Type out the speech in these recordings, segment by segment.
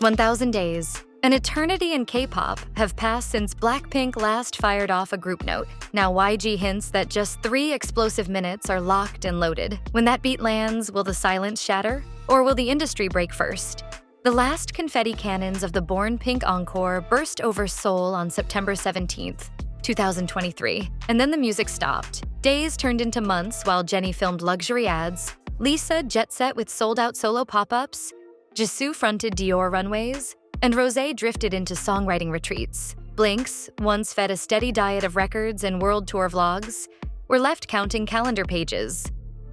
1,000 days. An eternity in K-pop have passed since BLACKPINK last fired off a group note. Now YG hints that just 3 explosive minutes are locked and loaded. When that beat lands, will the silence shatter? Or will the industry break first? The last confetti cannons of the Born Pink encore burst over Seoul on September 17th, 2023, and then the music stopped. Days turned into months while Jennie filmed luxury ads, Lisa jet set with sold-out solo pop-ups, Jisoo fronted Dior runways, and Rosé drifted into songwriting retreats. Blinks, once fed a steady diet of records and world tour vlogs, were left counting calendar pages.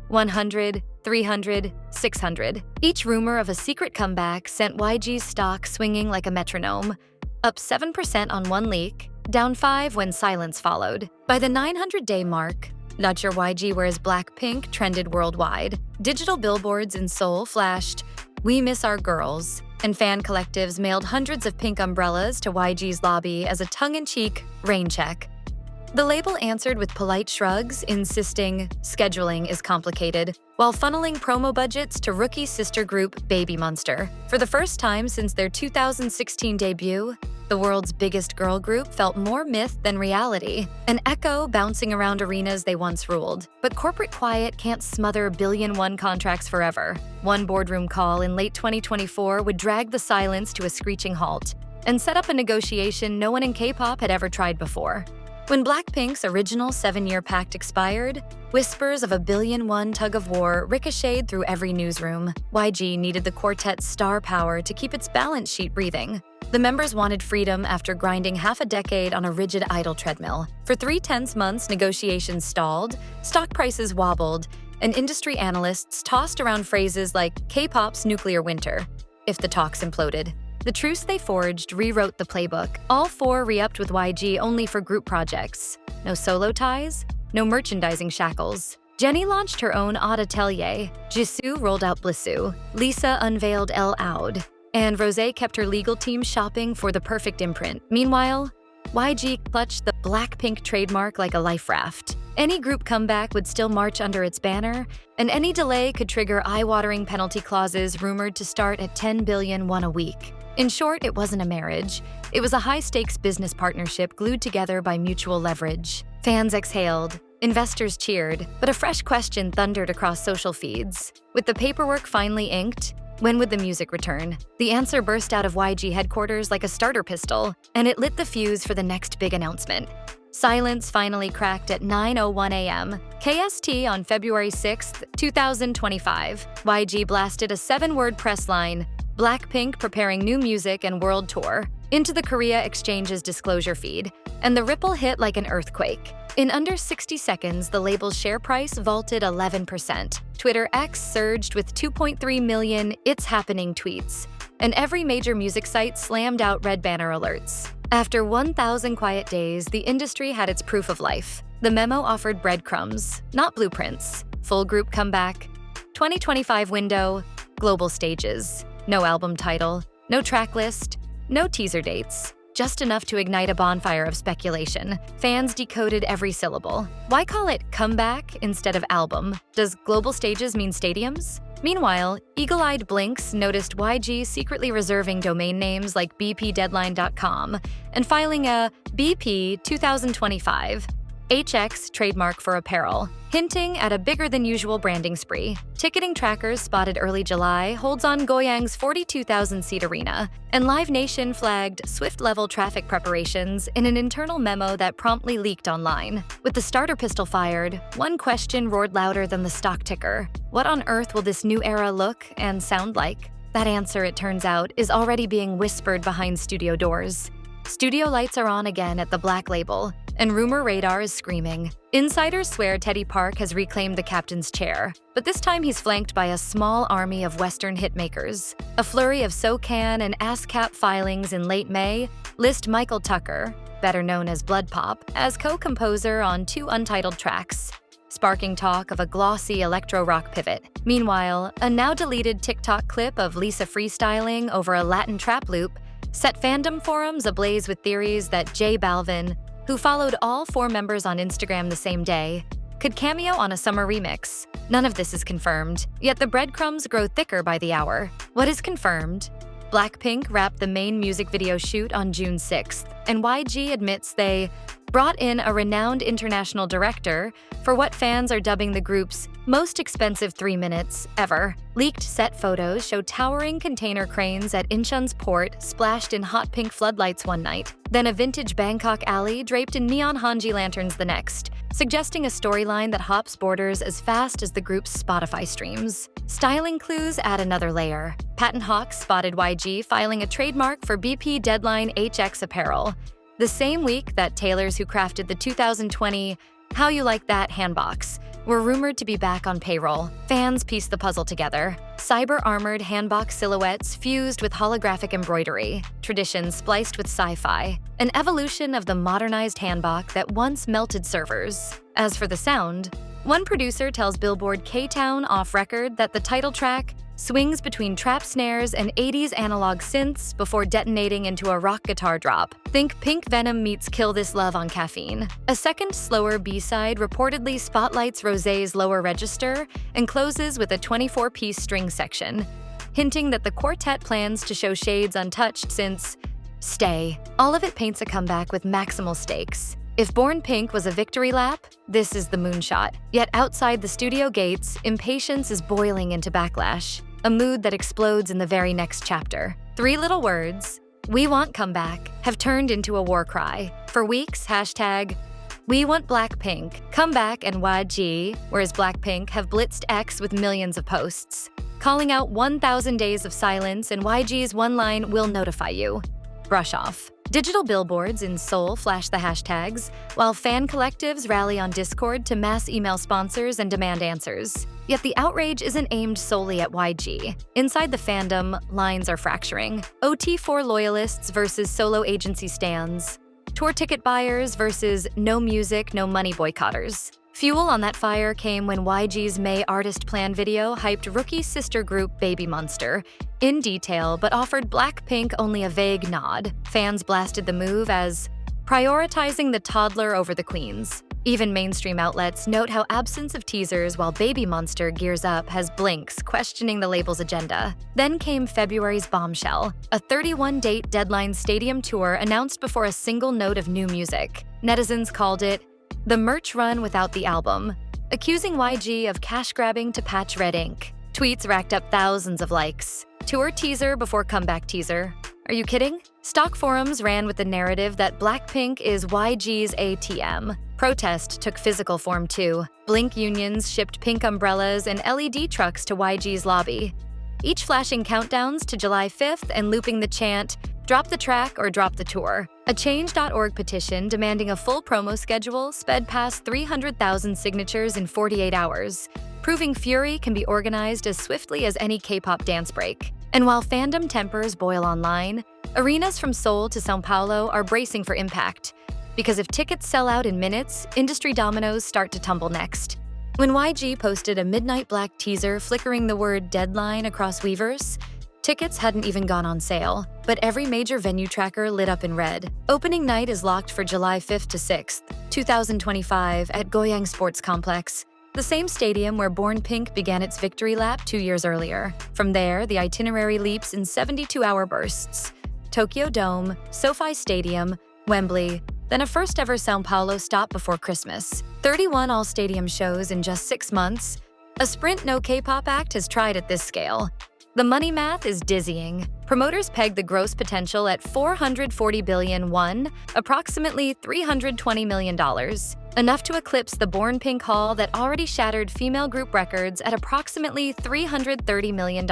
100, 300, 600. Each rumor of a secret comeback sent YG's stock swinging like a metronome, up 7% on one leak, down 5 when silence followed. By the 900-day mark, not sure YG wears BLACKPINK trended worldwide. Digital billboards in Seoul flashed, "We miss our girls," and fan collectives mailed hundreds of pink umbrellas to YG's lobby as a tongue-in-cheek rain check. The label answered with polite shrugs, insisting scheduling is complicated, while funneling promo budgets to rookie sister group Baby Monster. For the first time since their 2016 debut, the world's biggest girl group felt more myth than reality, an echo bouncing around arenas they once ruled. But corporate quiet can't smother billion-won contracts forever. One boardroom call in late 2024 would drag the silence to a screeching halt and set up a negotiation no one in K-pop had ever tried before. When BLACKPINK's original 7-year pact expired, whispers of a billion-won tug-of-war ricocheted through every newsroom. YG needed the quartet's star power to keep its balance sheet breathing. The members wanted freedom after grinding half a decade on a rigid idol treadmill. For 3 tense months, negotiations stalled, stock prices wobbled, and industry analysts tossed around phrases like K-pop's nuclear winter, if the talks imploded. The truce they forged rewrote the playbook. All 4 re-upped with YG only for group projects. No solo ties, no merchandising shackles. Jennie launched her own odd atelier, Jisoo rolled out Blissoo, Lisa unveiled El Oud, and Rosé kept her legal team shopping for the perfect imprint. Meanwhile, YG clutched the BLACKPINK trademark like a life raft. Any group comeback would still march under its banner, and any delay could trigger eye-watering penalty clauses rumored to start at 10 billion won a week. In short, it wasn't a marriage. It was a high-stakes business partnership glued together by mutual leverage. Fans exhaled, investors cheered, but a fresh question thundered across social feeds. With the paperwork finally inked, when would the music return? The answer burst out of YG headquarters like a starter pistol, and it lit the fuse for the next big announcement. Silence finally cracked at 9:01 a.m. KST on February 6, 2025. YG blasted a 7-word press line, BLACKPINK preparing new music and world tour, into the Korea Exchange's disclosure feed, and the ripple hit like an earthquake. In under 60 seconds, the label's share price vaulted 11%. Twitter X surged with 2.3 million "It's happening" tweets, and every major music site slammed out red banner alerts. After 1,000 quiet days, the industry had its proof of life. The memo offered breadcrumbs, not blueprints. Full group comeback, 2025 window, global stages. No album title, no track list, no teaser dates. Just enough to ignite a bonfire of speculation. Fans decoded every syllable. Why call it comeback instead of album? Does global stages mean stadiums? Meanwhile, eagle-eyed Blinks noticed YG secretly reserving domain names like bpdeadline.com and filing a BP 2025 HX trademark for apparel, hinting at a bigger-than-usual branding spree. Ticketing trackers spotted early July holds on Goyang's 42,000-seat arena, and Live Nation flagged Swift-level traffic preparations in an internal memo that promptly leaked online. With the starter pistol fired, one question roared louder than the stock ticker. What on earth will this new era look and sound like? That answer, it turns out, is already being whispered behind studio doors. Studio lights are on again at the Black label, and rumor radar is screaming. Insiders swear Teddy Park has reclaimed the captain's chair, but this time he's flanked by a small army of Western hitmakers. A flurry of SoCan and ASCAP filings in late May list Michael Tucker, better known as Blood Pop, as co-composer on 2 untitled tracks, sparking talk of a glossy electro-rock pivot. Meanwhile, a now-deleted TikTok clip of Lisa freestyling over a Latin trap loop set fandom forums ablaze with theories that J Balvin, who followed all 4 members on Instagram the same day, could cameo on a summer remix. None of this is confirmed, yet the breadcrumbs grow thicker by the hour. What is confirmed? BLACKPINK wrapped the main music video shoot on June 6th, and YG admits they brought in a renowned international director for what fans are dubbing the group's most expensive 3 minutes ever. Leaked set photos show towering container cranes at Incheon's port splashed in hot pink floodlights one night, then a vintage Bangkok alley draped in neon Hanji lanterns the next, suggesting a storyline that hops borders as fast as the group's Spotify streams. Styling clues add another layer. Patent Hawks spotted YG filing a trademark for BP Deadline HX apparel, the same week that tailors who crafted the 2020 How You Like That handbox were rumored to be back on payroll. Fans pieced the puzzle together. Cyber-armored handbox silhouettes fused with holographic embroidery, traditions spliced with sci-fi, an evolution of the modernized handbox that once melted servers. As for the sound, one producer tells Billboard K-Town off-record that the title track swings between trap snares and 80s analog synths before detonating into a rock guitar drop. Think Pink Venom meets Kill This Love on Caffeine. A second, slower B-side reportedly spotlights Rosé's lower register and closes with a 24-piece string section, hinting that the quartet plans to show shades untouched since Stay. All of it paints a comeback with maximal stakes. If Born Pink was a victory lap, this is the moonshot. Yet outside the studio gates, impatience is boiling into backlash, a mood that explodes in the very next chapter. 3 little words, "We want comeback," have turned into a war cry. For weeks, hashtag "We want Blackpink," comeback, and YG, whereas Blackpink have blitzed X with millions of posts, calling out 1,000 days of silence and YG's one line, "We'll notify you." Brush off. Digital billboards in Seoul flash the hashtags, while fan collectives rally on Discord to mass email sponsors and demand answers. Yet the outrage isn't aimed solely at YG. Inside the fandom, lines are fracturing. OT4 loyalists versus solo agency stans. Tour ticket buyers versus no music, no money boycotters. Fuel on that fire came when YG's May artist plan video hyped rookie sister group Baby Monster in detail but offered Blackpink only a vague nod. Fans blasted the move as prioritizing the toddler over the queens. Even mainstream outlets note how absence of teasers while Baby Monster gears up has blinks questioning the label's agenda. Then came February's bombshell, a 31-date Deadline stadium tour announced before a single note of new music. Netizens called it the merch run without the album, accusing YG of cash grabbing to patch red ink. Tweets racked up thousands of likes. Tour teaser before comeback teaser. Are you kidding? Stock forums ran with the narrative that Blackpink is YG's ATM. Protest took physical form too. Blink unions shipped pink umbrellas and LED trucks to YG's lobby, each flashing countdowns to July 5th and looping the chant, "Drop the track or drop the tour." A Change.org petition demanding a full promo schedule sped past 300,000 signatures in 48 hours, proving fury can be organized as swiftly as any K-pop dance break. And while fandom tempers boil online, arenas from Seoul to São Paulo are bracing for impact. Because if tickets sell out in minutes, industry dominoes start to tumble next. When YG posted a Midnight Black teaser flickering the word Deadline across Weverse, tickets hadn't even gone on sale, but every major venue tracker lit up in red. Opening night is locked for July 5th to 6th, 2025 at Goyang Sports Complex, the same stadium where Born Pink began its victory lap 2 years earlier. From there, the itinerary leaps in 72-hour bursts. Tokyo Dome, SoFi Stadium, Wembley, then a first-ever São Paulo stop before Christmas. 31 all-stadium shows in just 6 months. A sprint no K-pop act has tried at this scale. The money math is dizzying. Promoters peg the gross potential at 440 billion won, approximately $320 million, enough to eclipse the Born Pink haul that already shattered female group records at approximately $330 million.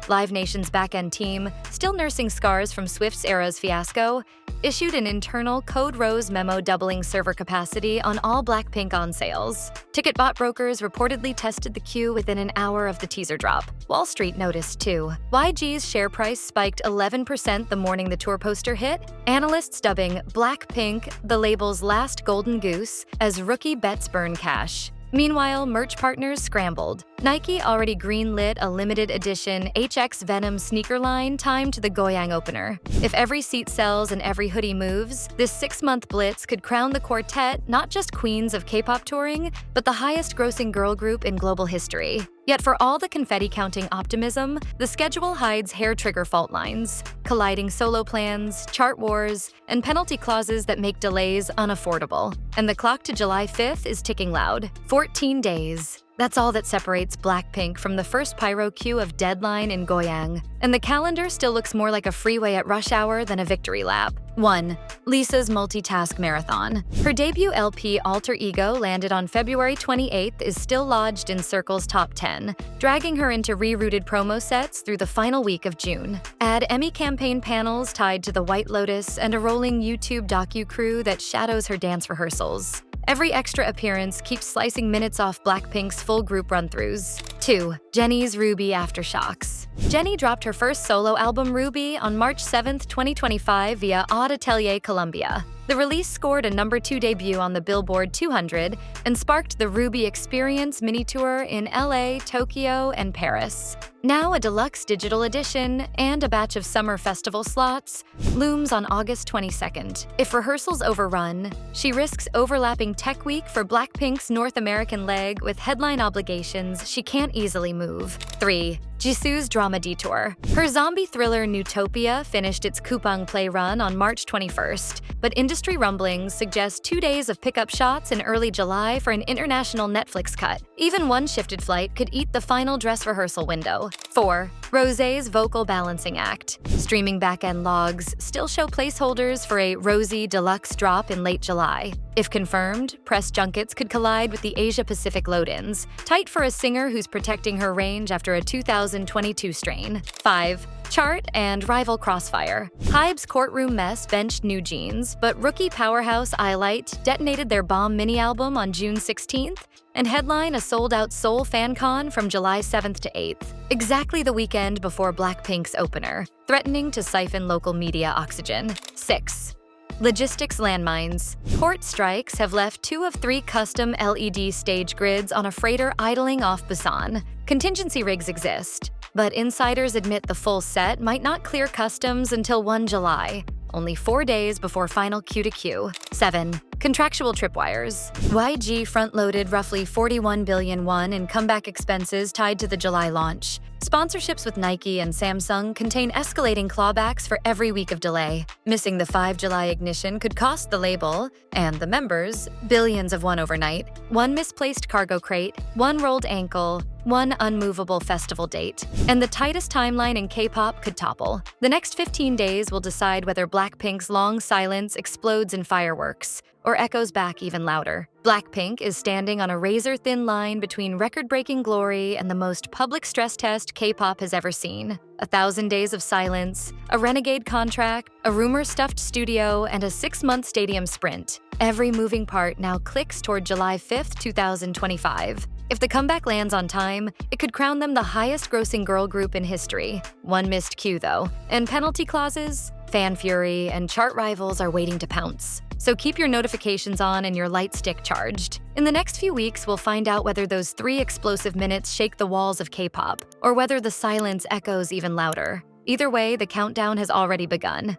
Live Nation's back-end team, still nursing scars from Swift's era's fiasco, issued an internal Code Rose memo doubling server capacity on all Blackpink on sales. Ticket bot brokers reportedly tested the queue within an hour of the teaser drop. Wall Street noticed too. YG's share price spiked 11% the morning the tour poster hit, analysts dubbing Blackpink the label's last golden goose as rookie bets burn cash. Meanwhile, merch partners scrambled. Nike already greenlit a limited edition HX Venom sneaker line timed to the Goyang opener. If every seat sells and every hoodie moves, this 6-month blitz could crown the quartet not just queens of K-pop touring, but the highest-grossing girl group in global history. Yet for all the confetti-counting optimism, the schedule hides hair-trigger fault lines, colliding solo plans, chart wars, and penalty clauses that make delays unaffordable. And the clock to July 5th is ticking loud. 14 days. That's all that separates BLACKPINK from the first pyro cue of Deadline in Goyang. And the calendar still looks more like a freeway at rush hour than a victory lap. 1. Lisa's multitask marathon. Her debut LP Alter Ego landed on February 28th is still lodged in Circle's top 10, dragging her into rerouted promo sets through the final week of June. Add Emmy campaign panels tied to the White Lotus and a rolling YouTube docu-crew that shadows her dance rehearsals. Every extra appearance keeps slicing minutes off BLACKPINK's full group run-throughs. 2. Jennie's Ruby Aftershocks. Jennie dropped her first solo album Ruby on March 7, 2025 via Odd Atelier Columbia. The release scored a #2 debut on the Billboard 200 and sparked the Ruby Experience mini-tour in LA, Tokyo, and Paris. Now a deluxe digital edition and a batch of summer festival slots looms on August 22nd. If rehearsals overrun, she risks overlapping Tech Week for BLACKPINK's North American leg with headline obligations she can't easily move. 3. Jisoo's drama detour. Her zombie thriller Newtopia finished its Kupang play run on March 21st, but industry rumblings suggest 2 days of pickup shots in early July for an international Netflix cut. Even one shifted flight could eat the final dress rehearsal window. 4. Rosé's vocal balancing act. Streaming backend logs still show placeholders for a Rosé deluxe drop in late July. If confirmed, press junkets could collide with the Asia-Pacific load-ins, tight for a singer who's protecting her range after a 2022 strain. 5. Chart and rival crossfire. Hybe's courtroom mess benched New Jeans, but rookie powerhouse iLight detonated their bomb mini-album on June 16th and headline a sold-out Seoul FanCon from July 7th to 8th, exactly the weekend before BLACKPINK's opener, threatening to siphon local media oxygen. 6. Logistics landmines. Port strikes have left 2 of 3 custom LED stage grids on a freighter idling off Busan. Contingency rigs exist, but insiders admit the full set might not clear customs until 1 July, only 4 days before final Q2Q. 7. Contractual tripwires. YG front-loaded roughly 41 billion won in comeback expenses tied to the July launch. Sponsorships with Nike and Samsung contain escalating clawbacks for every week of delay. Missing the 5 July ignition could cost the label, and the members, billions of won overnight. 1 misplaced cargo crate, 1 rolled ankle, 1 unmovable festival date. And the tightest timeline in Kpop could topple. The next 15 days will decide whether BLACKPINK's long silence explodes in fireworks or echoes back even louder. BLACKPINK is standing on a razor-thin line between record-breaking glory and the most public stress test Kpop has ever seen. 1,000 days of silence, a renegade contract, a rumor-stuffed studio, and a 6-month stadium sprint. Every moving part now clicks toward July 5th, 2025. If the comeback lands on time, it could crown them the highest-grossing girl group in history. 1 missed cue, though, and penalty clauses, fan fury, and chart rivals are waiting to pounce. So keep your notifications on and your light stick charged. In the next few weeks, we'll find out whether those 3 explosive minutes shake the walls of Kpop, or whether the silence echoes even louder. Either way, the countdown has already begun.